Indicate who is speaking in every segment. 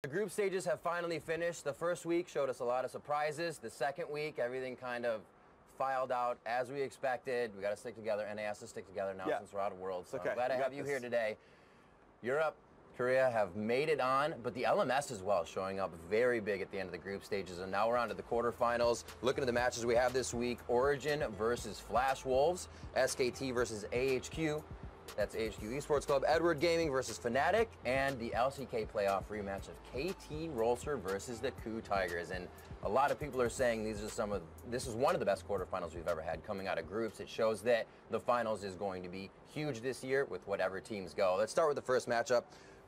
Speaker 1: group stages have finally finished. The first week showed us a lot of surprises. The second week, everything kind of filed out as we expected. We got to stick together. NA has to stick together now since we're out of Worlds. So
Speaker 2: okay.
Speaker 1: I'm glad to have you here today. Europe, Korea have made it on, but the LMS as well, showing up very big at the end of the group stages. And now we're on to the quarterfinals. Looking at the matches we have this week, Origin versus Flash Wolves, SKT versus AHQ. That's AHQ Esports Club, Edward Gaming versus Fnatic, and the LCK playoff rematch of KT Rolster versus the KOO Tigers. And a lot of people are saying this is one of the best quarterfinals we've ever had coming out of groups. It shows that the finals is going to be huge this year with whatever teams go. Let's start with the first matchup.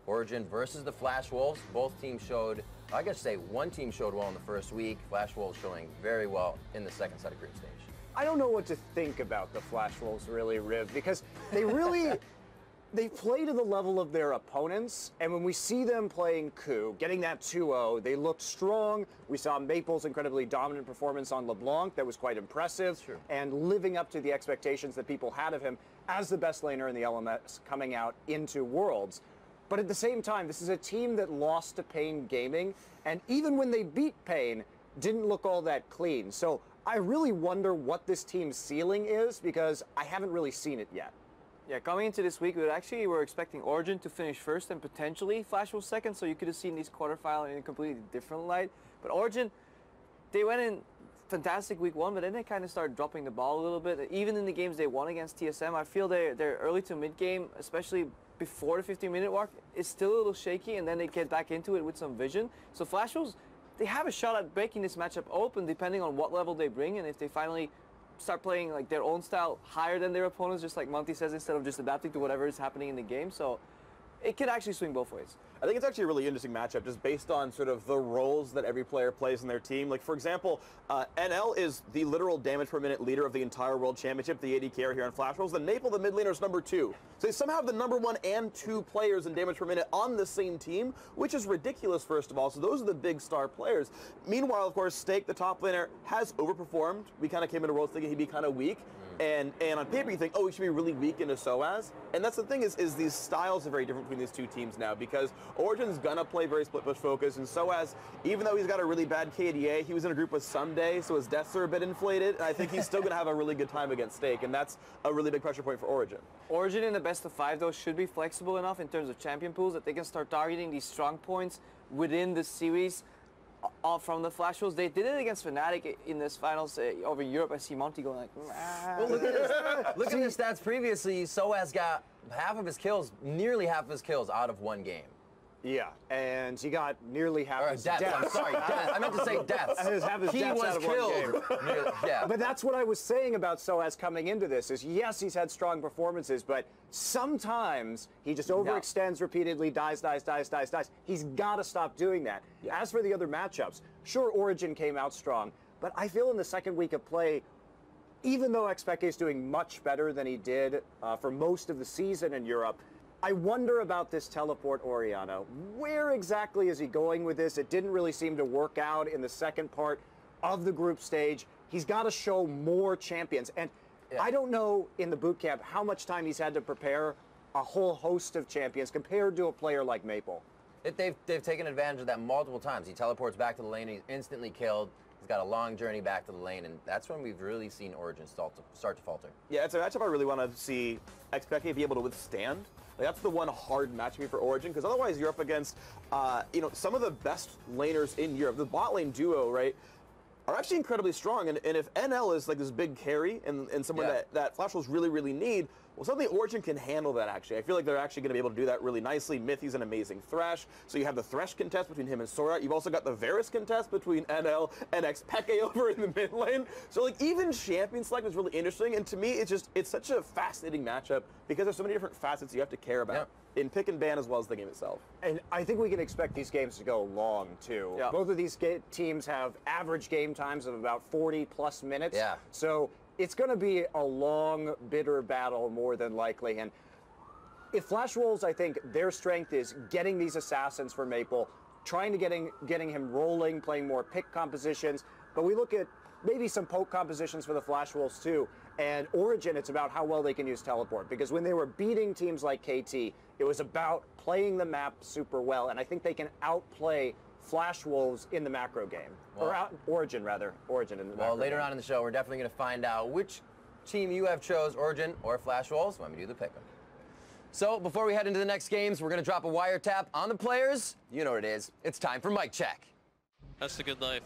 Speaker 1: Origin versus the Flash Wolves. Both teams showed, I guess say one team showed well in the first week. Flash Wolves showing very well in the second set of group stage.
Speaker 3: I don't know what to think about the Flash Wolves really, Riv, because they play to the level of their opponents, and when we see them playing KOO, getting that 2-0, they look strong. We saw Maple's incredibly dominant performance on LeBlanc that was quite impressive, and living up to the expectations that people had of him as the best laner in the LMS coming out into Worlds. But at the same time, this is a team that lost to Pain Gaming, and even when they beat Pain, didn't look all that clean. So I really wonder what this team's ceiling is, because I haven't really seen it yet.
Speaker 2: Yeah, coming into this week, we were expecting Origin to finish first and potentially Flash Wolves second, so you could have seen these quarterfinals in a completely different light. But Origin, they went in fantastic week one, but then they kind of started dropping the ball a little bit. Even in the games they won against TSM, I feel their early to mid game, especially before the 15-minute mark, is still a little shaky, and then they get back into it with some vision. So Flash Wolves, they have a shot at breaking this matchup open depending on what level they bring, and if they finally start playing like their own style higher than their opponents, just like Monty says, instead of just adapting to whatever is happening in the game. So it could actually swing both ways.
Speaker 4: I think it's actually a really interesting matchup just based on sort of the roles that every player plays in their team. Like, for example, NL is the literal damage per minute leader of the entire World Championship, the AD carry here on Flash Wolves. Then Maple, the mid laner, is #2. So they somehow have the #1 and 2 players in damage per minute on the same team, which is ridiculous, first of all. So those are the big star players. Meanwhile, of course, Stake, the top laner, has overperformed. We kind of came into Worlds thinking he'd be kind of weak. And on paper you think, oh, he should be really weak into SOAS. And that's the thing is these styles are very different between these two teams now, because Origin's gonna play very split push focus, and SOAS, even though he's got a really bad KDA, he was in a group with Someday, so his deaths are a bit inflated, and I think he's still gonna have a really good time against Stake, and that's a really big pressure point for Origin.
Speaker 2: Origin in the best of 5 though should be flexible enough in terms of champion pools that they can start targeting these strong points within the series. From the Flash Wolves, they did it against Fnatic in this finals over Europe. I see Monty going like,
Speaker 1: well, look at this. Look at the stats previously. SOAS got nearly half of his kills out of one game.
Speaker 3: Yeah, and he got nearly half his deaths.
Speaker 1: I'm sorry, deaths. I meant to say deaths.
Speaker 3: He was
Speaker 1: killed. Yeah.
Speaker 3: But that's what I was saying about SOAS coming into this, is yes, he's had strong performances, but sometimes he just overextends repeatedly, dies. He's got to stop doing that. Yeah. As for the other matchups, sure, Origin came out strong, but I feel in the second week of play, even though XPEK is doing much better than he did for most of the season in Europe, I wonder about this teleport Orianna. Where exactly is he going with this? It didn't really seem to work out in the second part of the group stage. He's got to show more champions. And I don't know in the boot camp how much time he's had to prepare a whole host of champions compared to a player like Maple.
Speaker 1: They've taken advantage of that multiple times. He teleports back to the lane, he's instantly killed. He's got a long journey back to the lane, and that's when we've really seen Origin start to falter.
Speaker 4: Yeah, it's a matchup I really want to see XPEK be able to withstand. Like, that's the one hard matchup for Origin, because otherwise you're up against, some of the best laners in Europe. The bot lane duo, right, are actually incredibly strong, and if NL is like this big carry and someone that Flash Wolves really need, well, suddenly Origin can handle that, actually. I feel like they're actually going to be able to do that really nicely. Mithy's an amazing Thresh, so you have the Thresh contest between him and Sora. You've also got the Varus contest between NL and XPEK over in the mid lane. So, like, even champion select is really interesting, and to me, it's such a fascinating matchup because there's so many different facets you have to care about in pick and ban as well as the game itself.
Speaker 3: And I think we can expect these games to go long, too. Yeah. Both of these teams have average game times of about 40-plus minutes.
Speaker 1: Yeah.
Speaker 3: So it's going to be a long, bitter battle more than likely. And if Flash Wolves, I think their strength is getting these assassins for Maple, trying to getting him rolling, playing more pick compositions. But we look at maybe some poke compositions for the Flash Wolves too. And Origin, it's about how well they can use teleport, because when they were beating teams like KT, it was about playing the map super well, and I think they can outplay Flash Wolves in the macro game. Origin, rather. Origin in the macro
Speaker 1: later
Speaker 3: game.
Speaker 1: on in the show, we're definitely going to find out which team you have chose, Origin or Flash Wolves, when we do the pick 'em. So before we head into the next games, we're going to drop a wiretap on the players. You know what it is. It's time for mic check.
Speaker 5: That's the good life.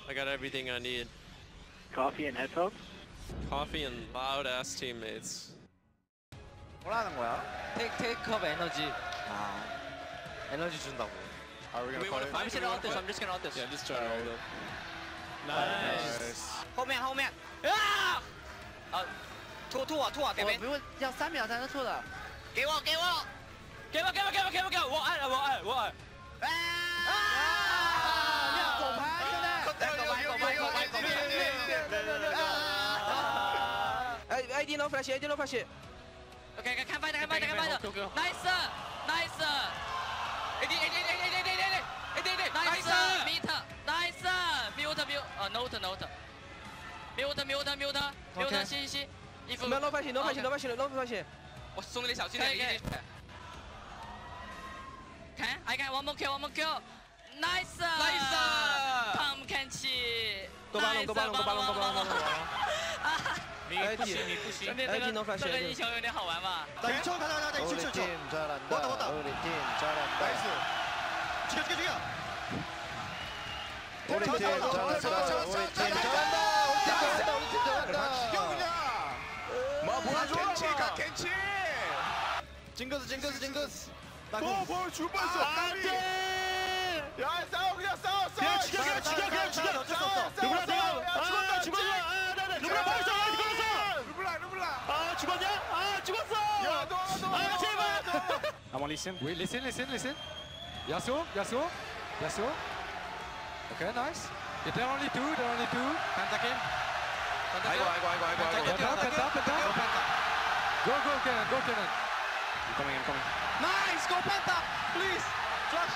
Speaker 5: I got everything I need.
Speaker 6: Coffee and headphones?
Speaker 5: Coffee and loud-ass teammates.
Speaker 7: 뭐라는 거야? 테이크업 에너지. 에너지 준다고.
Speaker 5: Are we gonna fight?
Speaker 7: I'm just gonna ult this. I'm just gonna ult this.
Speaker 5: Yeah, just try to hold it. Nice.
Speaker 7: 后面。啊！吐我，给没？不用要3秒才能吐的。给我！我按！狗牌，兄弟！AD no flash，AD no flash。OK， 看 fight，nice。AD， nice，mute，note，吸，衣服。no flash，我送你小心点。看 ，I got one more kill，nice。pumpkin 气。多巴龙。你不行。这个英雄有点好玩嘛。
Speaker 6: 나 2초 가자. 2초. 왔다. 나이스. 죽여.
Speaker 7: 우리 팀 잘한다.
Speaker 6: 죽여 그냥. 뭐 보여줘. 겐치. 징거스. 뭐 줄 뻔했어. 안돼. 야 싸워. 그냥 죽여. 누구야? 죽었어. 누구야? 벌써 누구야? 죽었어. 야, 너. 제발.
Speaker 8: I'm on listen. Wait, listen. Yasuo. Okay, nice. They're only two. Pentakill. Penta. Go Cannon. I'm coming.
Speaker 7: Nice, go Penta, please. Flash.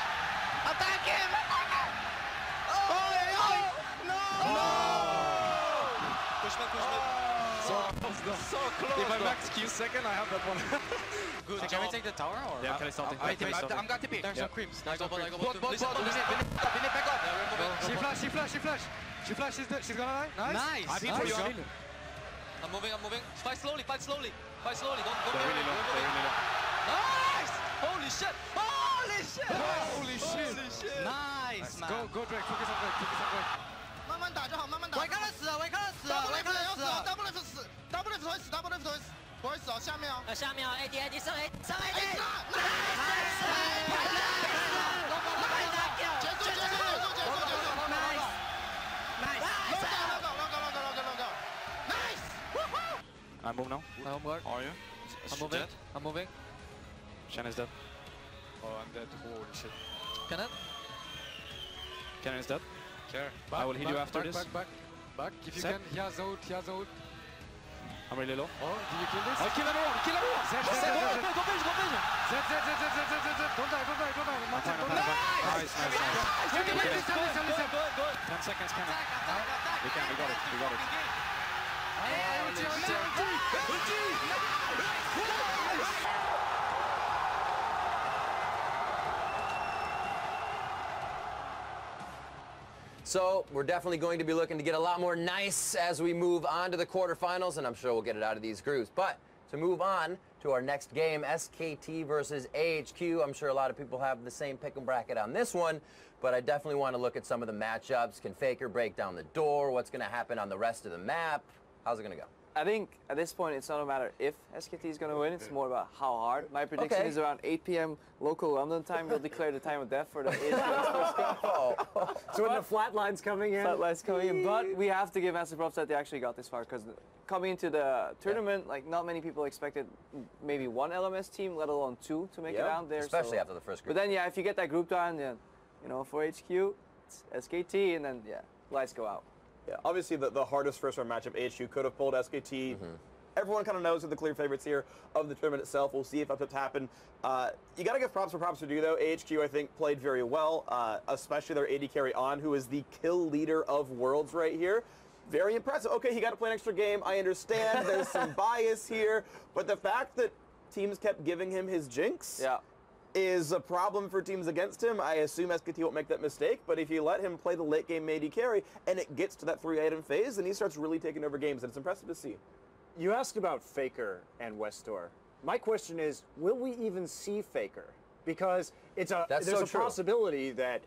Speaker 7: Attack him. Push back.
Speaker 8: So close. If I max Q second, I have that one. Good. Can we take the tower or? Yeah, can I stop it?
Speaker 7: I'm got TP.
Speaker 5: There's some creeps.
Speaker 7: Bot.
Speaker 8: She flash. She's gonna die. Nice.
Speaker 7: Nice.
Speaker 5: I'm moving. Fight slowly. Don't go
Speaker 8: They're really low.
Speaker 5: Nice! Holy shit!
Speaker 7: Nice, man.
Speaker 8: Go Drake. Focus on Drake.
Speaker 6: 慢慢打就好。
Speaker 7: 维康的死了。
Speaker 6: double left 死。double left 会死。不好意思下面哦。
Speaker 7: 下面哦 ，AD 上 AD。I
Speaker 8: move now.
Speaker 5: My homework.
Speaker 8: Are you?
Speaker 5: I'm moving.
Speaker 8: Shen is dead. Oh, I'm dead. Holy shit. Cannon is dead.
Speaker 5: Care.
Speaker 8: I will heal you after this. Back. If you
Speaker 5: Set.
Speaker 8: can. He has ult. I'm really low.
Speaker 2: Oh, did you kill this?
Speaker 8: Oh, kill everyone!
Speaker 2: Go vision!
Speaker 8: Don't die. Nice.
Speaker 2: Listen.
Speaker 8: 10 seconds, Cannon. We got it.
Speaker 1: So we're definitely going to be looking to get a lot more nice as we move on to the quarterfinals, and I'm sure we'll get it out of these groups. But to move on to our next game, SKT versus AHQ, I'm sure a lot of people have the same pick 'em bracket on this one, but I definitely want to look at some of the matchups. Can Faker break down the door? What's going to happen on the rest of the map? How's it going to go?
Speaker 2: I think at this point it's not a matter if SKT is going to win, it's more about how hard. My prediction is around 8 p.m. local London time, we'll declare the time of death for the Esports Cup.
Speaker 3: So when the flat line's coming in.
Speaker 2: But we have to give massive props that they actually got this far, because coming into the tournament, like not many people expected maybe one LMS team, let alone two, to make it out there.
Speaker 1: Especially after the first group.
Speaker 2: But then, if you get that group done, for HQ, it's SKT, and then, lights go out.
Speaker 4: Yeah, obviously the hardest first round matchup HQ could have pulled SKT. Everyone kind of knows who the clear favorites here of the tournament itself. We'll see if upsets happen. You got to give props where props are due, though. AHQ, I think, played very well, especially their AD carry On, who is the kill leader of Worlds right here. very impressive. Okay, he got to play an extra game. I understand there's some bias here, but the fact that teams kept giving him his jinx is a problem for teams against him. I assume SKT won't make that mistake, but if you let him play the late game AD carry and it gets to that 3-item phase, then he starts really taking over games, and it's impressive to see.
Speaker 3: You asked about Faker and Westor. My question is, will we even see Faker? Because there's a possibility that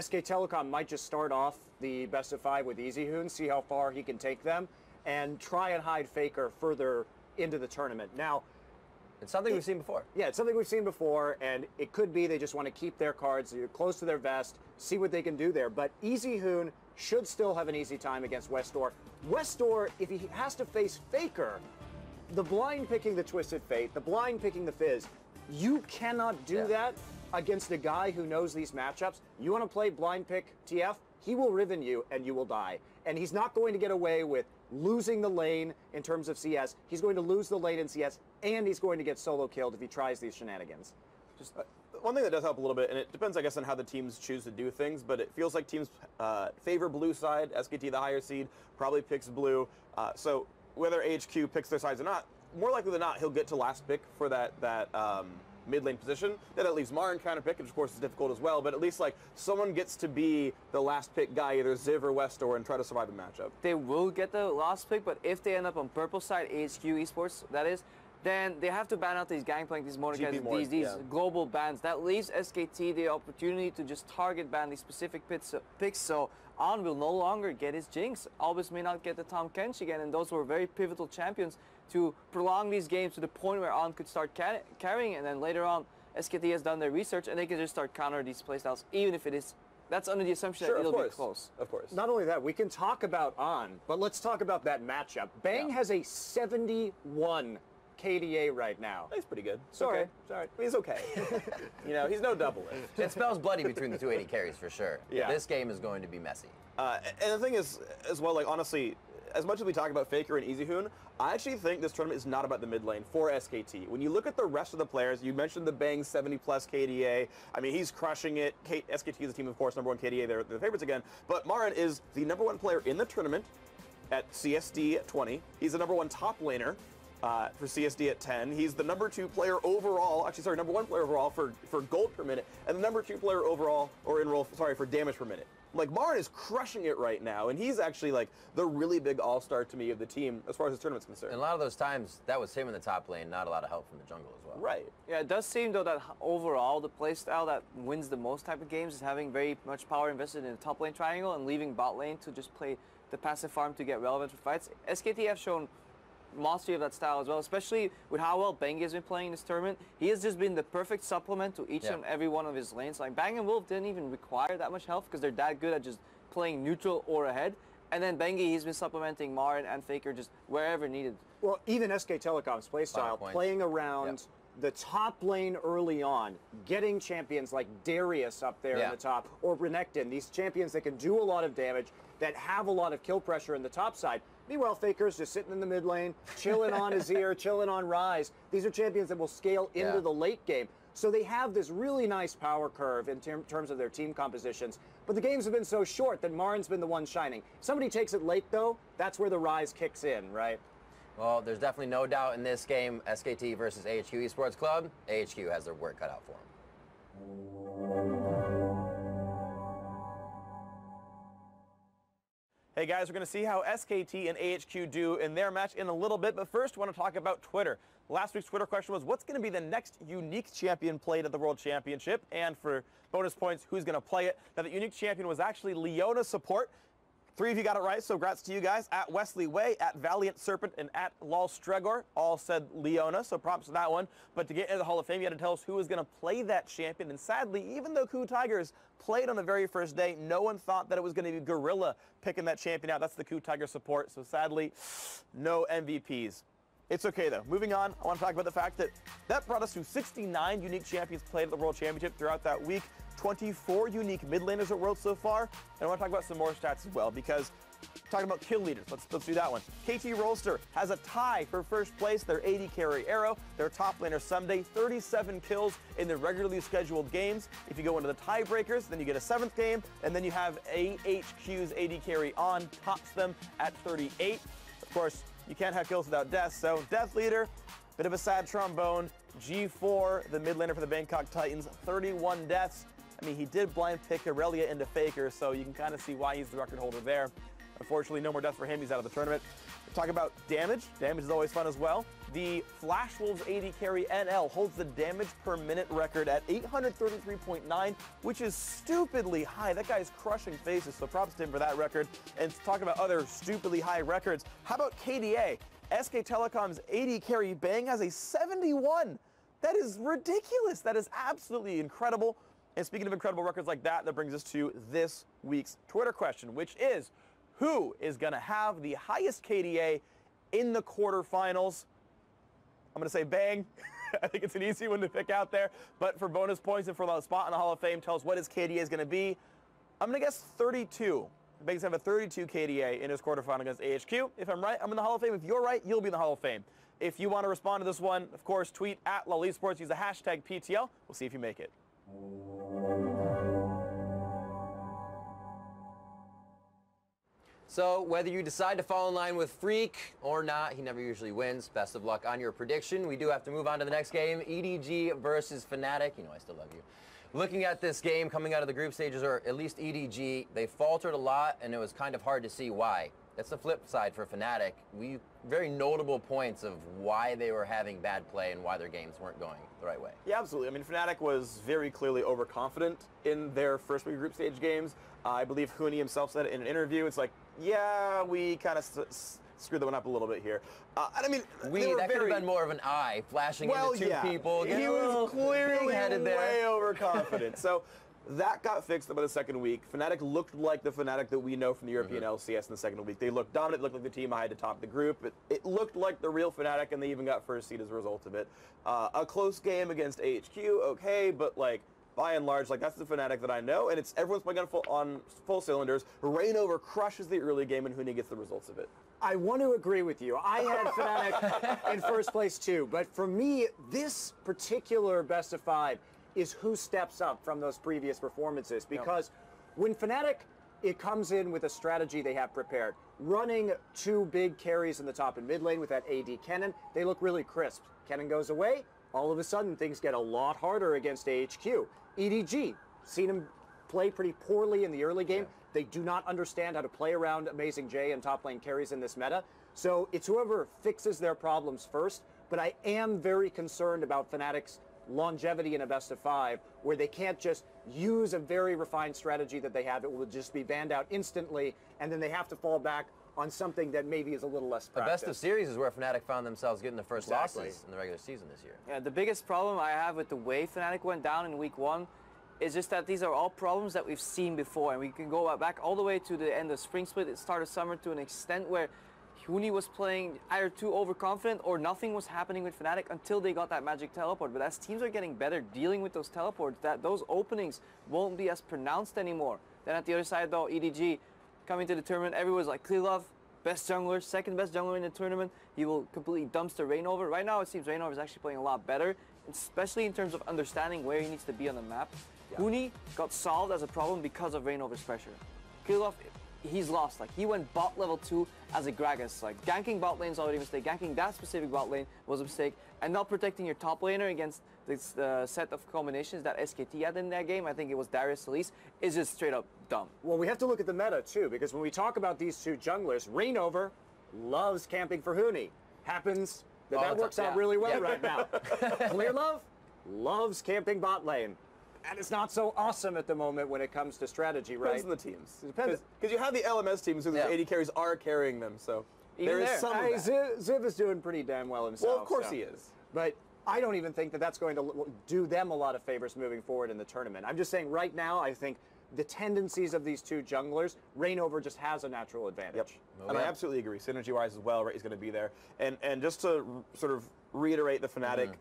Speaker 3: SK Telecom might just start off the best of 5 with Easyhoon, see how far he can take them, and try and hide Faker further into the tournament. Now,
Speaker 1: it's something we've seen before.
Speaker 3: Yeah, it's something we've seen before, and it could be they just want to keep their cards close to their vest, see what they can do there. But Easyhoon should still have an easy time against Westor. Westor, if he has to face Faker, the blind picking the Twisted Fate, the blind picking the Fizz, you cannot do that against a guy who knows these matchups. You want to play blind pick TF, he will riven you and you will die. And he's not going to get away with losing the lane in terms of CS. He's going to lose the lane in CS, and he's going to get solo killed if he tries these shenanigans.
Speaker 4: Just one thing that does help a little bit, and it depends, I guess, on how the teams choose to do things, but it feels like teams favor blue side. SKT, the higher seed, probably picks blue. So whether HQ picks their sides or not, more likely than not, he'll get to last pick for that mid lane position. That leaves Marin counter pick, which of course is difficult as well, but at least like someone gets to be the last pick guy, either Ziv or Westor, and try to survive the matchup.
Speaker 2: They will get the last pick, but if they end up on purple side, HQ Esports, that is, then they have to ban out these Gangplank, these Mordekaiser, these global bans. That leaves SKT the opportunity to just target ban these specific picks, so On will no longer get his Jinx. Albus may not get the Tahm Kench again, and those were very pivotal champions to prolong these games to the point where On could start carrying, and then later on, SKT has done their research, and they can just start counter these playstyles, even if it is. That's under the assumption that it'll be close.
Speaker 4: Of course.
Speaker 3: Not only that, we can talk about On, but let's talk about that matchup. Bang has a 71 KDA right now.
Speaker 4: He's pretty good.
Speaker 3: Sorry.
Speaker 4: Okay. Sorry. He's okay. You know, he's no double it.
Speaker 1: It spells bloody between the 280 carries for sure.
Speaker 4: Yeah.
Speaker 1: This game is going to be messy.
Speaker 4: And the thing is, as well, like, honestly, as much as we talk about Faker and Easyhoon, I actually think this tournament is not about the mid lane for SKT. When you look at the rest of the players, you mentioned the Bang 70+ KDA. I mean, he's crushing it. SKT is the team, of course, #1 KDA. They're the favorites again. But Marin is the #1 player in the tournament at CSD at 20. He's the #1 top laner for CSD at 10. He's the #2 player overall, actually, sorry, #1 player overall for gold per minute, and the #2 player overall, or in roll, sorry, for damage per minute. Like, Marin is crushing it right now, and he's actually, like, the really big all-star to me of the team as far as this tournament's concerned.
Speaker 1: And a lot of those times, that was him in the top lane, not a lot of help from the jungle as well.
Speaker 4: Right.
Speaker 2: Yeah, it does seem, though, that overall, the playstyle that wins the most type of games is having very much power invested in the top lane triangle and leaving bot lane to just play the passive farm to get relevant for fights. SKT have shown mastery of that style as well, especially with how well Bang has been playing this tournament. He has just been the perfect supplement to each and every one of his lanes. Like, Bang and Wolf didn't even require that much health because they're that good at just playing neutral or ahead. And then Bengi, he's been supplementing Marin and Faker just wherever needed.
Speaker 3: Well, even SK Telecom's playstyle, playing around the top lane early on, getting champions like Darius up there in the top, or Renekton, these champions that can do a lot of damage, that have a lot of kill pressure in the top side. Meanwhile, Faker's just sitting in the mid lane, chilling on Azir, chilling on Ryze. These are champions that will scale into the late game. So they have this really nice power curve in terms of their team compositions. But the games have been so short that Marin's been the one shining. Somebody takes it late, though, that's where the Ryze kicks in, right?
Speaker 1: Well, there's definitely no doubt in this game, SKT versus AHQ Esports Club, AHQ has their work cut out for them.
Speaker 4: Hey guys, we're going to see how SKT and AHQ do in their match in a little bit, but first I want to talk about Twitter. Last week's Twitter question was, what's going to be the next unique champion played at the World Championship? And for bonus points, who's going to play it? Now, the unique champion was actually Leona Support. 3 of you got it right, so congrats to you guys. At Wesley Way, at Valiant Serpent, and at Lol Stregor all said Leona, so props to that one. But to get into the Hall of Fame, you had to tell us who was going to play that champion. And sadly, even though Coup Tigers played on the very first day, no one thought that it was going to be Gorilla picking that champion out. That's the Coup Tiger Support, so sadly, no MVPs. It's okay, though. Moving on, I want to talk about the fact that that brought us to 69 unique champions played at the World Championship throughout that week. 24 unique mid laners at Worlds so far. And I want to talk about some more stats as well, because Talking about kill leaders, let's do that one. KT Rolster has a tie for first place. Their AD carry Arrow, their top laner Someday, 37 kills in the regularly scheduled games. If you go into the tiebreakers, then you get a 7th game, and then you have AHQ's AD carry On, tops them at 38. Of course, you can't have kills without deaths, so death leader, bit of a sad trombone. G4, the mid laner for the Bangkok Titans, 31 deaths. I mean, he did blind pick Aurelia into Faker, so you can kind of see why he's the record holder there. Unfortunately, no more deaths for him. He's out of the tournament. Talk about damage. Damage is always fun as well. The Flash Wolves AD carry NL holds the damage per minute record at 833.9, which is stupidly high. That guy's crushing faces, so props to him for that record. And to talk about other stupidly high records, how about KDA? SK Telecom's AD carry Bang has a 71. That is ridiculous. That is absolutely incredible. And speaking of incredible records like that, that brings us to this week's Twitter question, which is, who is going to have the highest KDA in the quarterfinals? I'm going to say Bang. I think it's an easy one to pick out there. But for bonus points and for the spot in the Hall of Fame, tell us what his KDA is going to be. I'm going to guess 32. Bang's going to have a 32 KDA in his quarterfinal against AHQ. If I'm right, I'm in the Hall of Fame. If you're right, you'll be in the Hall of Fame. If you want to respond to this one, of course, tweet at LOL Esports. Use the hashtag PTL. We'll see if you make it.
Speaker 1: So whether you decide to fall in line with Freak or not, he never usually wins. Best of luck on your prediction. We do have to move on to the next game, EDG versus Fnatic. You know I still love you. Looking at this game coming out of the group stages, or at least EDG, they faltered a lot, and it was kind of hard to see why. That's the flip side for Fnatic. Very notable points of why they were having bad play and why their games weren't going the right way.
Speaker 4: Yeah, absolutely. I mean, Fnatic was very clearly overconfident in their first week group stage games. I believe Huni himself said it in an interview. It's like, yeah, we kind of screwed that one up a little bit here. And I mean,
Speaker 1: that could have been more of an eye flashing into two people.
Speaker 4: He was clearly way overconfident. So that got fixed by the second week. Fnatic looked like the Fnatic that we know from the European LCS in the second week. They looked dominant, looked like the team I had to top the group. It looked like the real Fnatic, and they even got first seed as a result of it. A close game against AHQ, okay, but like, by and large, like, that's the Fnatic that I know, and it's everyone's playing on full cylinders. Reignover crushes the early game, and Huni gets the results of it.
Speaker 3: I want to agree with you. I had Fnatic in first place too, but for me, this particular best of 5 is who steps up from those previous performances, because when Fnatic, it comes in with a strategy they have prepared. Running 2 big carries in the top and mid lane with that AD Kennen, they look really crisp. Kennen goes away, all of a sudden things get a lot harder against AHQ. EDG, seen him play pretty poorly in the early game. Yeah. They do not understand how to play around Amazing J and top lane carries in this meta. So it's whoever fixes their problems first, but I am very concerned about Fnatic's longevity in a best of 5, where they can't just use a very refined strategy that they have. It will just be banned out instantly, and then they have to fall back on something that maybe is a little less practiced.
Speaker 1: The best of series is where Fnatic found themselves getting the first losses in the regular season this year.
Speaker 2: Yeah, the biggest problem I have with the way Fnatic went down in week 1 is just that these are all problems that we've seen before, and we can go back all the way to the end of spring split, the start of summer, to an extent where Huni was playing either too overconfident or nothing was happening with Fnatic until they got that magic teleport. But as teams are getting better dealing with those teleports, those openings won't be as pronounced anymore. Then at the other side though, EDG coming to the tournament, everyone's like, Klilov, best jungler, second best jungler in the tournament. He will completely dumpster Reignover. Right now it seems Reignover is actually playing a lot better, especially in terms of understanding where he needs to be on the map. Yeah. Huni got solved as a problem because of Reignover's pressure. Klilov, he's lost. Like, he went bot level 2 as a Gragas. Like, ganking bot lane is already a mistake. Ganking that specific bot lane was a mistake. And not protecting your top laner against this set of combinations that SKT had in that game, I think it was Darius Elise, is just straight up dumb.
Speaker 3: Well, we have to look at the meta too, because when we talk about these two junglers, Reignover loves camping for Huni. Happens that works out really well right now. Clearlove loves camping bot lane. And it's not so awesome at the moment when it comes to strategy, right?
Speaker 4: Depends on the teams. It depends. Because you have the LMS teams who the AD carries are carrying them, so there is some of that.
Speaker 3: Ziv is doing pretty damn well himself.
Speaker 4: Well, of course he is.
Speaker 3: But I don't even think that that's going to do them a lot of favors moving forward in the tournament. I'm just saying right now, I think the tendencies of these two junglers, Reignover just has a natural advantage.
Speaker 4: Yep. And I absolutely agree. Synergy-wise as well, right, he's going to be there. And just to sort of reiterate the Fnatic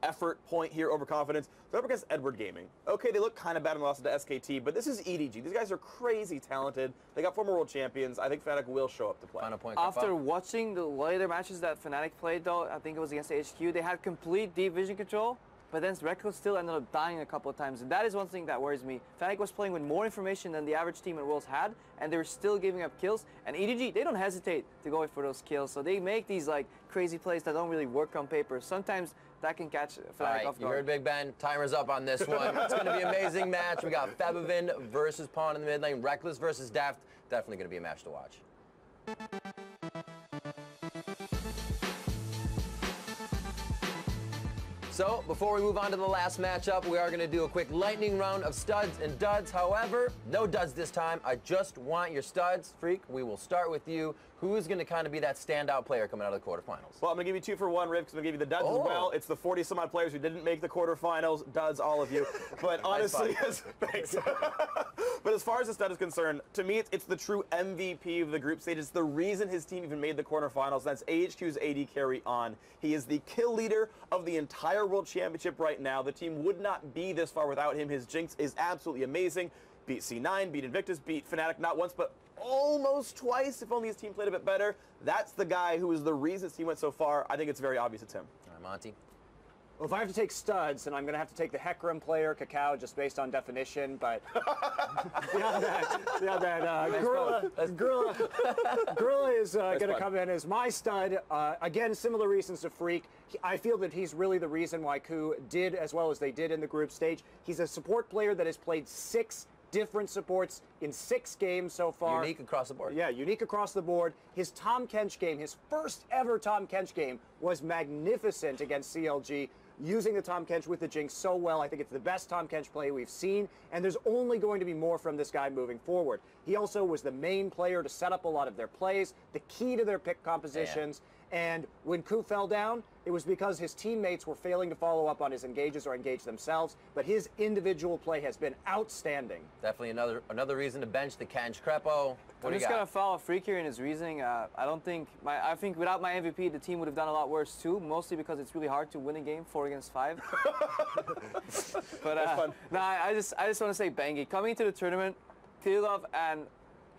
Speaker 4: effort, point here over confidence. They're up against Edward Gaming. Okay, they look kind of bad in the loss to SKT, but this is EDG. These guys are crazy talented. They got former world champions. I think Fnatic will show up to play.
Speaker 1: Final point.
Speaker 2: After watching the later matches that Fnatic played, though, I think it was against HQ, they had complete deep vision control, but then Reckless still ended up dying a couple of times. And that is one thing that worries me. Fnatic was playing with more information than the average team at Worlds had, and they were still giving up kills. And EDG, they don't hesitate to go for those kills. So they make these like crazy plays that don't really work on paper. Sometimes that can catch Fnatic off guard.
Speaker 1: You heard Big Ben. Timer's up on this one. It's going to be an amazing match. We got Febivin versus Pawn in the mid lane, Reckless versus Daft. Definitely going to be a match to watch. So, before we move on to the last matchup, we are going to do a quick lightning round of studs and duds. However, no duds this time. I just want your studs. Freak, we will start with you. Who's going to kind of be that standout player coming out of the quarterfinals?
Speaker 4: Well, I'm going to give you 2 for 1, Riv, because I'm going to give you the duds as well. It's the 40-some-odd players who didn't make the quarterfinals. Duds, all of you. But honestly, thanks. But as far as the stud is concerned, to me, it's the true MVP of the group stage. It's the reason his team even made the quarterfinals. That's AHQ's AD carry on. He is the kill leader of the entire World Championship right now. The team would not be this far without him. His Jinx is absolutely amazing. Beat C9, beat Invictus, beat Fnatic not once, but almost twice, if only his team played a bit better. That's the guy who is the reason his team went so far. I think it's very obvious it's him.
Speaker 1: All right, Monty.
Speaker 3: Well, if I have to take studs, then I'm going to have to take the Hecarim player, Cacao, just based on definition, but beyond that, Gorilla is going to come in as my stud. Again, similar reasons to Freak. I feel that he's really the reason why KOO did as well as they did in the group stage. He's a support player that has played 6 different supports in 6 games so far.
Speaker 1: Unique across the board.
Speaker 3: Yeah, unique across the board. His Tahm Kench game, his first ever Tahm Kench game, was magnificent against CLG, using the Tahm Kench with the Jinx so well. I think it's the best Tahm Kench play we've seen, and there's only going to be more from this guy moving forward. He also was the main player to set up a lot of their plays, the key to their pick compositions, and when KOO fell down, it was because his teammates were failing to follow up on his engages or engage themselves, but his individual play has been outstanding.
Speaker 1: Definitely another reason to bench the Kench. Crepo,
Speaker 2: I'm just going to follow Freak here in his reasoning. I think without my MVP, the team would have done a lot worse too, mostly because it's really hard to win a game 4 against 5. But
Speaker 4: That's fun.
Speaker 2: no, I just want to say Bengi. Coming into the tournament, Tilov and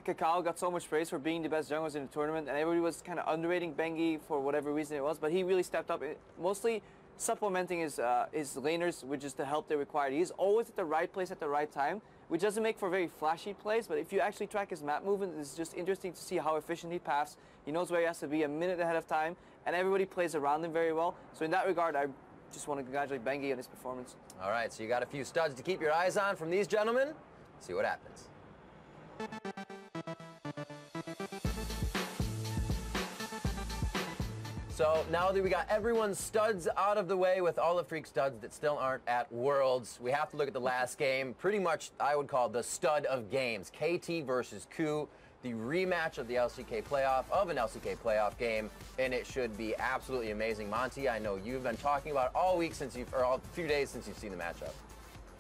Speaker 2: Cacao got so much praise for being the best junglers in the tournament, and everybody was kind of underrating Bengi for whatever reason it was, but he really stepped up, mostly supplementing his laners with just the help they required. He's always at the right place at the right time, which doesn't make for very flashy plays, but if you actually track his map movement, it's just interesting to see how efficient he passed. He knows where he has to be a minute ahead of time, and everybody plays around him very well. So in that regard, I just want to congratulate Bengi on his performance.
Speaker 1: All right, so you got a few studs to keep your eyes on from these gentlemen. See what happens. So now that we got everyone's studs out of the way with all the Freak studs that still aren't at Worlds, we have to look at the last game. Pretty much, I would call the stud of games. KT versus KOO, the rematch of the LCK playoff, of an LCK playoff game, and it should be absolutely amazing. Monty, I know you've been talking about it all week or a few days since you've seen the matchup.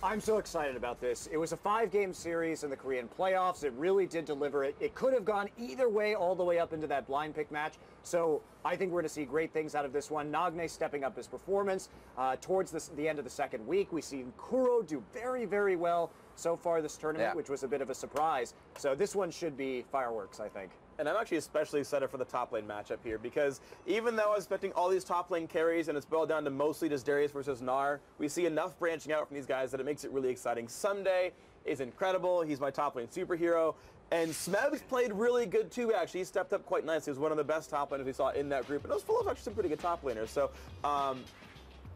Speaker 3: I'm so excited about this. It was a 5-game series in the Korean playoffs. It really did deliver it. It could have gone either way all the way up into that blind pick match. So I think we're going to see great things out of this one. Nagne stepping up his performance towards the end of the second week. We've seen Kuro do very, very well so far this tournament, which was a bit of a surprise. So this one should be fireworks, I think.
Speaker 4: And I'm actually especially excited for the top lane matchup here, because even though I was expecting all these top lane carries and it's boiled down to mostly just Darius versus Gnar, we see enough branching out from these guys that it makes it really exciting. Someday is incredible. He's my top lane superhero. And Smeb's played really good too, actually. He stepped up quite nicely. He was one of the best top laners we saw in that group. And it was full of actually some pretty good top laners. So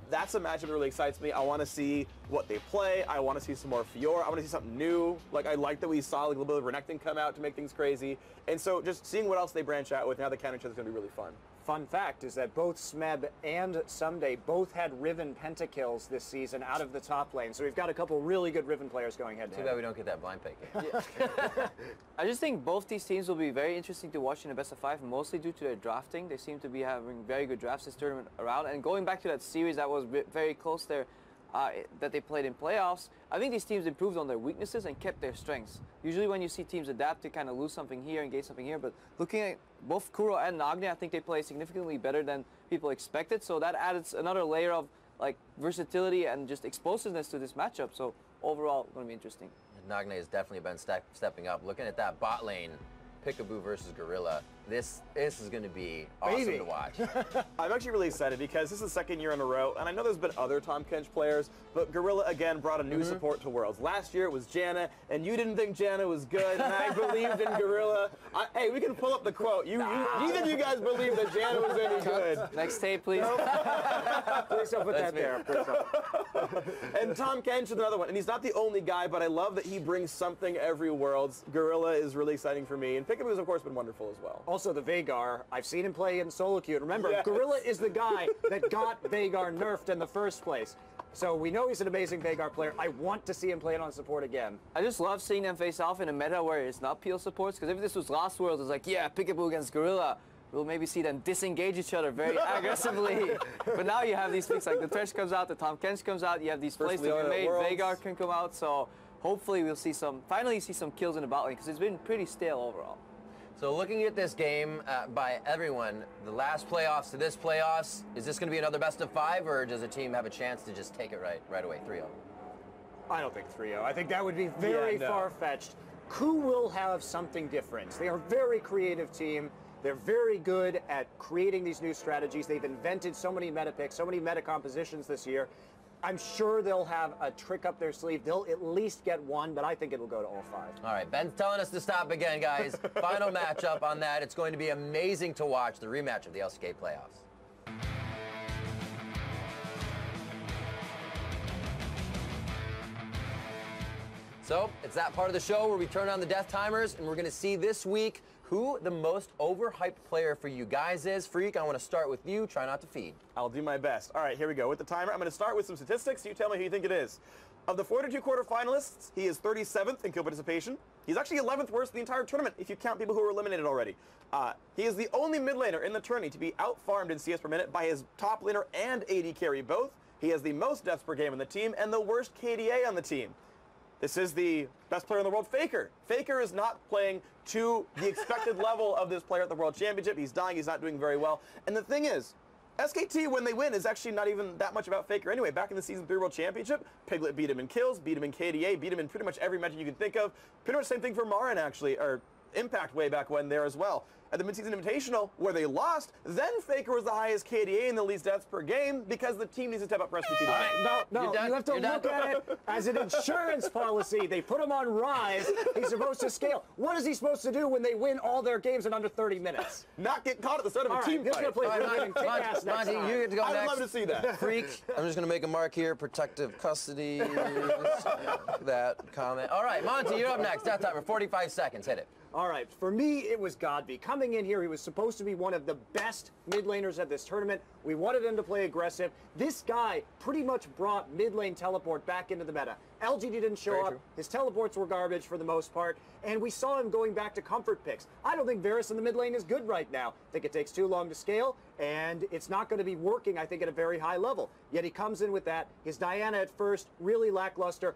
Speaker 4: that's a matchup that really excites me. I want to see what they play. I want to see some more Fiora. I want to see something new. Like, I like that we saw like, a little bit of Renekton come out to make things crazy. And so just seeing what else they branch out with now they counter each other is going to be really fun.
Speaker 3: Fun fact is that both Smeb and Someday both had Riven pentakills this season out of the top lane. So we've got a couple really good Riven players going head to head.
Speaker 1: Too bad we don't get that blind pick.
Speaker 2: I just think both these teams will be very interesting to watch in the best of 5, mostly due to their drafting. They seem to be having very good drafts this tournament around. And going back to that series that was very close there, that they played in playoffs, I think these teams improved on their weaknesses and kept their strengths. Usually when you see teams adapt, they kind of lose something here and gain something here, but looking at both Kuro and Nagne, I think they play significantly better than people expected, so that adds another layer of like versatility and just explosiveness to this matchup. So overall, going to be interesting.
Speaker 1: Nagne has definitely been stepping up. Looking at that bot lane, Peekaboo versus Gorilla. This is going to be awesome to watch.
Speaker 4: I'm actually really excited because this is the second year in a row, and I know there's been other Tahm Kench players, but Gorilla again brought a new support to Worlds. Last year it was Janna, and you didn't think Janna was good, and I believed in Gorilla. Hey, we can pull up the quote. Neither of you guys believed that Janna was any good.
Speaker 2: Next tape, please.
Speaker 3: Please don't put that there. Please don't.
Speaker 4: And Tahm Kench is another one, and he's not the only guy, but I love that he brings something every Worlds. Gorilla is really exciting for me, and Peekaboo's of course been wonderful as well.
Speaker 3: Also, the Veigar, I've seen him play in solo queue. And remember, Gorilla is the guy that got Veigar nerfed in the first place. So we know he's an amazing Veigar player. I want to see him play it on support again.
Speaker 2: I just love seeing them face off in a meta where it's not peel supports, because if this was last World, it's like, yeah, Peekaboo against Gorilla. We'll maybe see them disengage each other very aggressively. But now you have these things like the Thresh comes out, the Tahm Kench comes out, you have these plays to be made, Veigar can come out, so hopefully we'll see finally see some kills in the bot lane, because it's been pretty stale overall.
Speaker 1: So looking at this game by everyone, the last playoffs to this playoffs, is this going to be another best of 5, or does a team have a chance to just take it right away, 3-0?
Speaker 3: I don't think 3-0. I think that would be very far-fetched. KOO will have something different. They are a very creative team. They're very good at creating these new strategies. They've invented so many meta picks, so many meta compositions this year. I'm sure they'll have a trick up their sleeve. They'll at least get one, but I think it will go to all 5.
Speaker 1: All right, Ben's telling us to stop again, guys. Final matchup on that. It's going to be amazing to watch, the rematch of the LCK playoffs. So it's that part of the show where we turn on the death timers, and we're going to see this week who the most overhyped player for you guys is. Freak, I want to start with you. Try not to feed.
Speaker 4: I'll do my best. All right, here we go. With the timer, I'm going to start with some statistics. You tell me who you think it is. Of the 42 quarterfinalists, he is 37th in kill participation. He's actually 11th worst in the entire tournament if you count people who were eliminated already. He is the only mid laner in the tourney to be out-farmed in CS per minute by his top laner and AD carry both. He has the most deaths per game on the team and the worst KDA on the team. This is the best player in the world, Faker. Faker is not playing to the expected level of this player at the World Championship. He's dying, he's not doing very well. And the thing is, SKT, when they win, is actually not even that much about Faker anyway. Back in the Season 3 World Championship, Piglet beat him in kills, beat him in KDA, beat him in pretty much every match you can think of. Pretty much the same thing for Marin, actually, or Impact way back when there as well. At the Mid-Season Invitational, where they lost, then Faker was the highest KDA and the least deaths per game because the team needs to step up for SKT.
Speaker 3: No, you have to look at it as an insurance policy. They put him on Rise. He's supposed to scale. What is he supposed to do when they win all their games in under 30 minutes?
Speaker 4: Not get caught at the start of a team fight.
Speaker 3: He's going to play kick-ass next time.
Speaker 1: You get to go
Speaker 4: I would
Speaker 1: next.
Speaker 4: love to see that.
Speaker 1: Freak, I'm just going to make a mark here. Protective custody. That comment. All right, Monty, you're up next. Death timer, 45 seconds. Hit it.
Speaker 3: All right, for me, it was Godby. Coming in here, he was supposed to be one of the best mid laners at this tournament. We wanted him to play aggressive. This guy pretty much brought mid lane teleport back into the meta. LGD didn't show up. His teleports were garbage for the most part, and we saw him going back to comfort picks. I don't think Varus in the mid lane is good right now. I think it takes too long to scale, and it's not going to be working, I think, at a very high level. Yet he comes in with that. His Diana at first, really lackluster.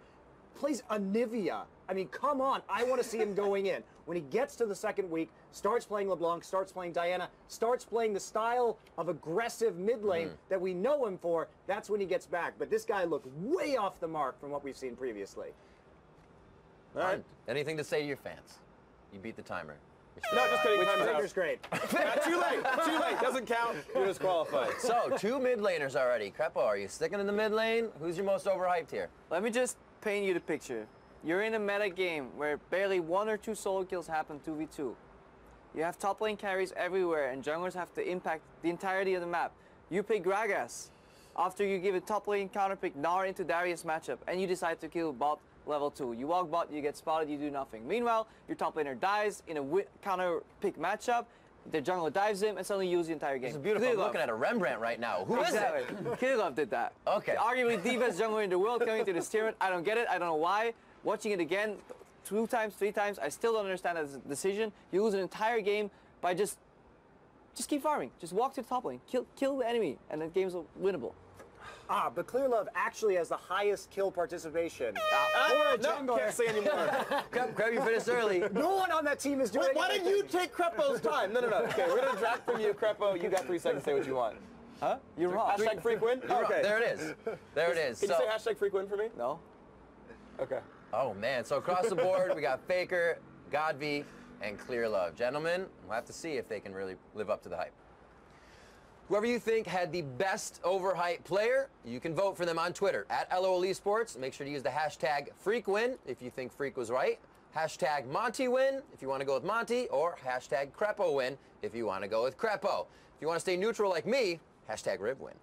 Speaker 3: Plays Anivia. I mean, come on. I want to see him going in. When he gets to the second week, starts playing LeBlanc, starts playing Diana, starts playing the style of aggressive mid lane that we know him for, that's when he gets back. But this guy looked way off the mark from what we've seen previously.
Speaker 1: All right. Anything to say to your fans? You beat the timer.
Speaker 4: No, just kidding.
Speaker 3: Faker's great.
Speaker 4: Too late. Too late. Doesn't count. You're disqualified.
Speaker 1: So, 2 mid laners already. Crepo, are you sticking in the mid lane? Who's your most overhyped here?
Speaker 2: Let me just paint you the picture. You're in a meta game where barely 1 or 2 solo kills happen 2v2. You have top lane carries everywhere, and junglers have to impact the entirety of the map. You pick Gragas after you give a top lane counter pick Gnar into Darius matchup, and you decide to kill bot level 2. You walk bot, you get spotted, you do nothing. Meanwhile, your top laner dies in a counter pick matchup. The jungler dives him, and suddenly you lose the entire game.
Speaker 1: This is beautiful. I'm looking at a Rembrandt right now. Who is it?
Speaker 2: Kirillov did that.
Speaker 1: Okay.
Speaker 2: Arguably the best jungler in the world coming to this tournament. I don't get it. I don't know why. Watching it again, 2 times, 3 times, I still don't understand that decision. You lose an entire game by just keep farming. Just walk to the top lane, kill the enemy, and the game's winnable.
Speaker 3: But Clearlove actually has the highest kill participation for a jungler.
Speaker 4: No, can't say anymore.
Speaker 1: Crep, you finished early.
Speaker 3: No one on that team is doing
Speaker 4: Why didn't you take Crepo's time? No. Okay, we're going to draft from you, Crepo. You got 3 seconds to say what you want.
Speaker 2: Huh? You're wrong.
Speaker 4: Hashtag freak win? Okay.
Speaker 1: There it is. There it is.
Speaker 4: Can you say hashtag freak win for me?
Speaker 2: No.
Speaker 4: Okay.
Speaker 1: Oh, man. So across the board, we got Faker, Godv, and Clear Love. Gentlemen, we'll have to see if they can really live up to the hype. Whoever you think had the best overhyped player, you can vote for them on Twitter at LOL Esports. Make sure to use the hashtag FreakWin if you think Freak was right. Hashtag MontyWin if you want to go with Monty, or hashtag CrepoWin if you want to go with Crepo. If you want to stay neutral like me, hashtag RivWin.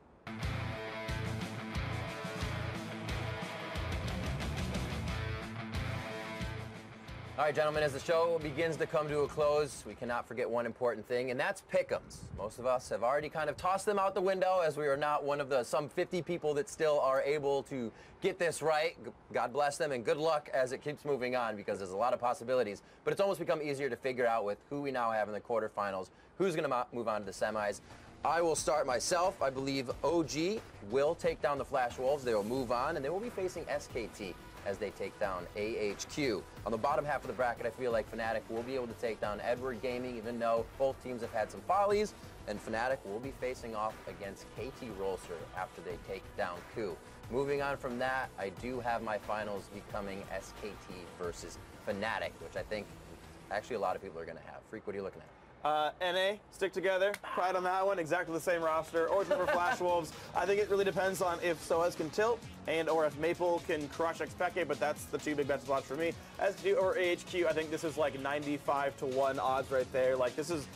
Speaker 1: All right, gentlemen, as the show begins to come to a close, we cannot forget one important thing, and that's pick'ems. Most of us have already kind of tossed them out the window, as we are not one of the some 50 people that still are able to get this right. God bless them, and good luck as it keeps moving on, because there's a lot of possibilities. But it's almost become easier to figure out with who we now have in the quarterfinals, who's going to move on to the semis. I will start myself. I believe OG will take down the Flash Wolves. They will move on, and they will be facing SKT as they take down AHQ. On the bottom half of the bracket, I feel like Fnatic will be able to take down Edward Gaming, even though both teams have had some follies, and Fnatic will be facing off against KT Rolster after they take down KU. Moving on from that, I do have my finals becoming SKT versus Fnatic, which I think actually a lot of people are going to have. Freak, what are you looking at?
Speaker 4: NA, stick together. Pride on that one. Exactly the same roster. Origin for Flash Wolves. I think it really depends on if Soaz can tilt and or if Maple can crush Xpeke, but that's the two big bets to watch for me. SG or AHQ, I think this is like 95-1 odds right there. Like, this is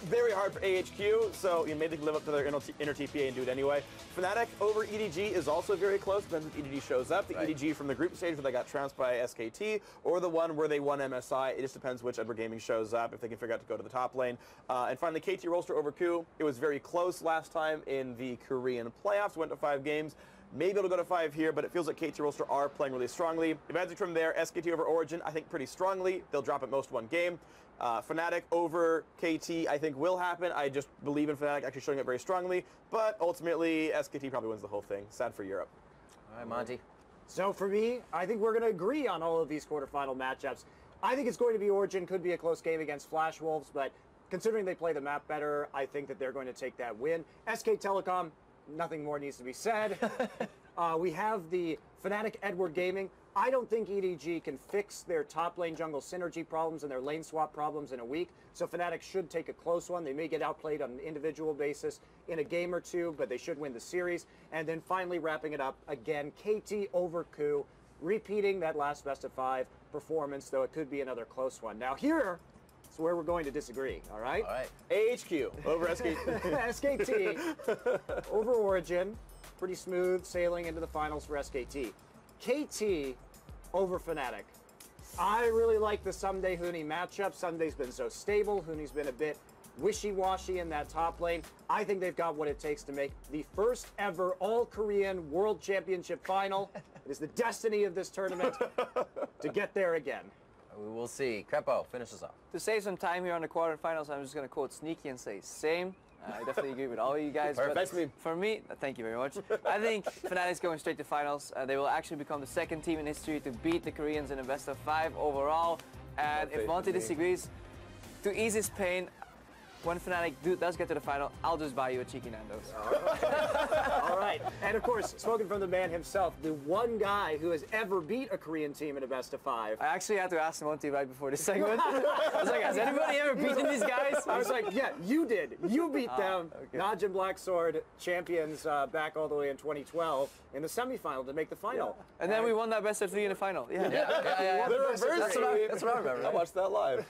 Speaker 4: very hard for AHQ, so maybe they can live up to their inner TPA and do it anyway. Fnatic over EDG is also very close. Depends if EDG shows up. The EDG from the group stage where they got trounced by SKT, or the one where they won MSI. It just depends which Edward Gaming shows up, if they can figure out to go to the top lane. And finally, KT Rolster over KU. It was very close last time in the Korean playoffs. Went to 5 games. Maybe it'll go to 5 here, but it feels like KT Rolster are playing really strongly. Advancing from there, SKT over Origin, I think pretty strongly. They'll drop at most 1 game. Fnatic over KT, I think will happen. I just believe in Fnatic actually showing up very strongly, but ultimately SKT probably wins the whole thing. Sad for Europe.
Speaker 1: All right, Monty.
Speaker 3: So for me, I think we're going to agree on all of these quarterfinal matchups. I think it's going to be Origin, could be a close game against Flash Wolves, but considering they play the map better, I think that they're going to take that win. SK Telecom, nothing more needs to be said. We have the Fnatic Edward Gaming. I don't think EDG can fix their top lane jungle synergy problems and their lane swap problems in a week, so Fnatic should take a close one. They may get outplayed on an individual basis in a game or two, but they should win the series. And then finally wrapping it up, again, KT over KU, repeating that last best-of-5 performance, though it could be another close one. Now here is where we're going to disagree, all right?
Speaker 1: All right.
Speaker 4: AHQ over SKT.
Speaker 3: SKT over Origin. Pretty smooth sailing into the finals for SKT. KT over Fnatic. I really like the Someday Huni matchup. Sunday's been so stable. Huni's been a bit wishy-washy in that top lane. I think they've got what it takes to make the first ever All-Korean World Championship final. It is the destiny of this tournament to get there again.
Speaker 1: We will see. Crepo, finish us off.
Speaker 2: To save some time here on the quarterfinals, I'm just going to quote Sneaky and say same. I definitely agree with all of you guys.
Speaker 1: Perfect.
Speaker 2: But for me, thank you very much. I think Fnatic's going straight to finals. They will actually become the 2nd team in history to beat the Koreans in a best-of-5 overall. And if Monty disagrees, to ease his pain, when Fnatic does get to the final, I'll just buy you a cheeky Nando's.
Speaker 3: All right. And of course, spoken from the man himself, the one guy who has ever beat a Korean team in a best-of-5.
Speaker 2: I actually had to ask Monty right before this segment. I was like, has anybody ever beaten these guys?
Speaker 3: I was like, yeah, you did. You beat them.
Speaker 2: Okay.
Speaker 3: Najim Blacksword champions back all the way in 2012 in the semifinal to make the final.
Speaker 2: Yeah. And then we won that best-of-3 in the final. Yeah.
Speaker 1: That's what I remember.
Speaker 4: I watched that live.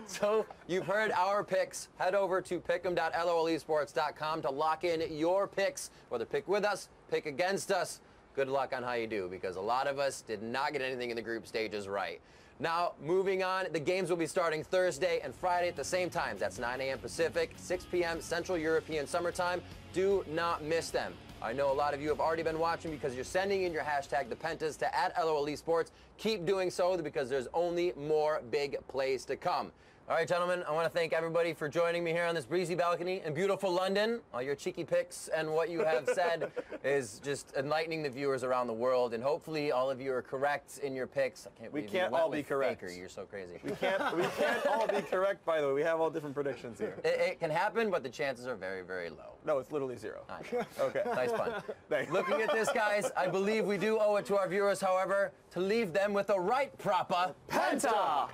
Speaker 1: So you've heard our picks. Head over to pick'em.lolesports.com to lock in your picks, whether pick with us, pick against us. Good luck on how you do, because a lot of us did not get anything in the group stages right. Now, moving on, the games will be starting Thursday and Friday at the same time. That's 9 a.m. Pacific, 6 p.m. Central European Summertime. Do not miss them. I know a lot of you have already been watching because you're sending in your hashtag #ThePentas to @LOL Esports. Keep doing so because there's only more big plays to come. All right, gentlemen, I want to thank everybody for joining me here on this breezy balcony in beautiful London. All your cheeky picks and what you have said is just enlightening the viewers around the world, and hopefully all of you are correct in your picks. I can't
Speaker 4: We
Speaker 1: believe
Speaker 4: can't
Speaker 1: you went
Speaker 4: all be
Speaker 1: with
Speaker 4: correct.
Speaker 1: Faker. You're so crazy.
Speaker 4: We can't all be correct, by the way. We have all different predictions here.
Speaker 1: It can happen, but the chances are very, very low.
Speaker 4: No, it's literally 0.
Speaker 1: I know.
Speaker 4: Okay.
Speaker 1: Nice pun.
Speaker 4: Thanks.
Speaker 1: Looking at this, guys, I believe we do owe it to our viewers, however, to leave them with the right proper
Speaker 3: Penta!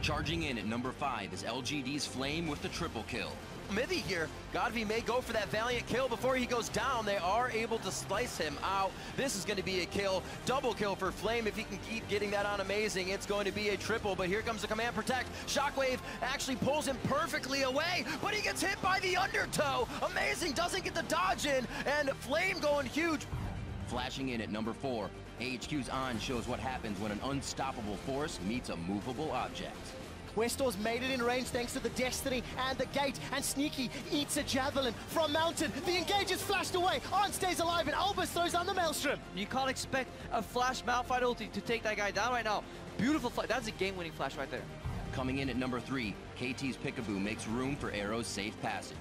Speaker 9: Charging in at number 5 is LGD's Flame with the triple kill.
Speaker 10: Mithy here. Godfrey may go for that valiant kill before he goes down. They are able to slice him out. This is going to be a kill. Double kill for Flame. If he can keep getting that on Amazing, it's going to be a triple. But here comes the command protect. Shockwave actually pulls him perfectly away, but he gets hit by the undertow. Amazing doesn't get the dodge in, and Flame going huge.
Speaker 9: Flashing in at number 4, AHQ's On shows what happens when an unstoppable force meets a movable object.
Speaker 11: Westor's made it in range thanks to the Destiny and the Gate, and Sneaky eats a Javelin from Mountain. The Engage is flashed away, On stays alive, and Albus throws down the Maelstrom.
Speaker 2: You can't expect a Flash Malphite ulti to take that guy down right now. Beautiful flash. That's a game-winning flash right there.
Speaker 9: Coming in at number 3, KT's Pickaboo makes room for Arrow's safe passage.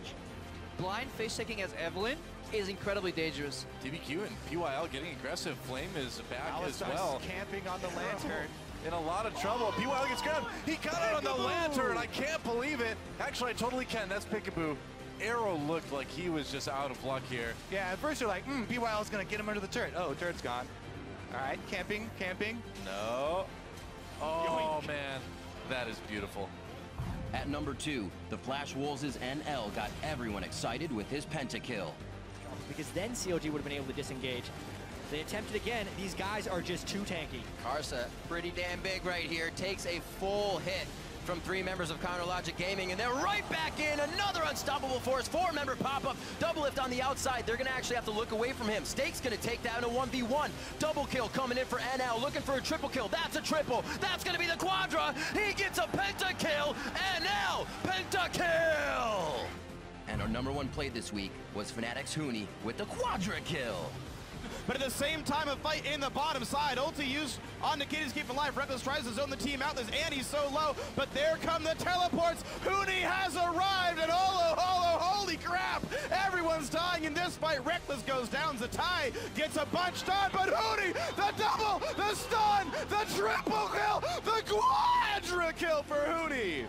Speaker 2: Blind face-taking as Evelyn is incredibly dangerous.
Speaker 8: TBQ and PYL getting aggressive. Flame is back as well.
Speaker 11: Camping on the lantern.
Speaker 8: In a lot of trouble. PYL gets grabbed. He got it on the lantern. I can't believe it. Actually, I totally can. That's Pickaboo. Arrow looked like he was just out of luck here.
Speaker 11: Yeah, at first you're like, PYL is going to get him under the turret. Oh, turret's gone. All right, camping.
Speaker 8: No. Oh, man. That is beautiful.
Speaker 9: At number 2, the Flash Wolves' NL got everyone excited with his pentakill.
Speaker 11: Because then COG would have been able to disengage. They attempted again. These guys are just too tanky.
Speaker 10: Karsa, pretty damn big right here, takes a full hit from 3 members of Counter Logic Gaming, and they're right back in. Another unstoppable force, 4-member pop-up, double lift on the outside. They're gonna actually have to look away from him. Stake's gonna take down a 1v1. Double kill coming in for NL, looking for a triple kill. That's a triple. That's gonna be the quadra. He gets a pentakill. NL, pentakill.
Speaker 9: And our number 1 play this week was Fnatic's Huni with the quadra kill.
Speaker 12: But at the same time, a fight in the bottom side. Ulti used on the Kitties keeping life. Reckless tries to zone the team out. This Annie's so low, but there come the teleports. Huni has arrived, and holy crap! Everyone's dying in this fight. Reckless goes down. Zatai gets a bunch done, but Huni, the double, the stun, the triple kill, the quadra kill for Huni.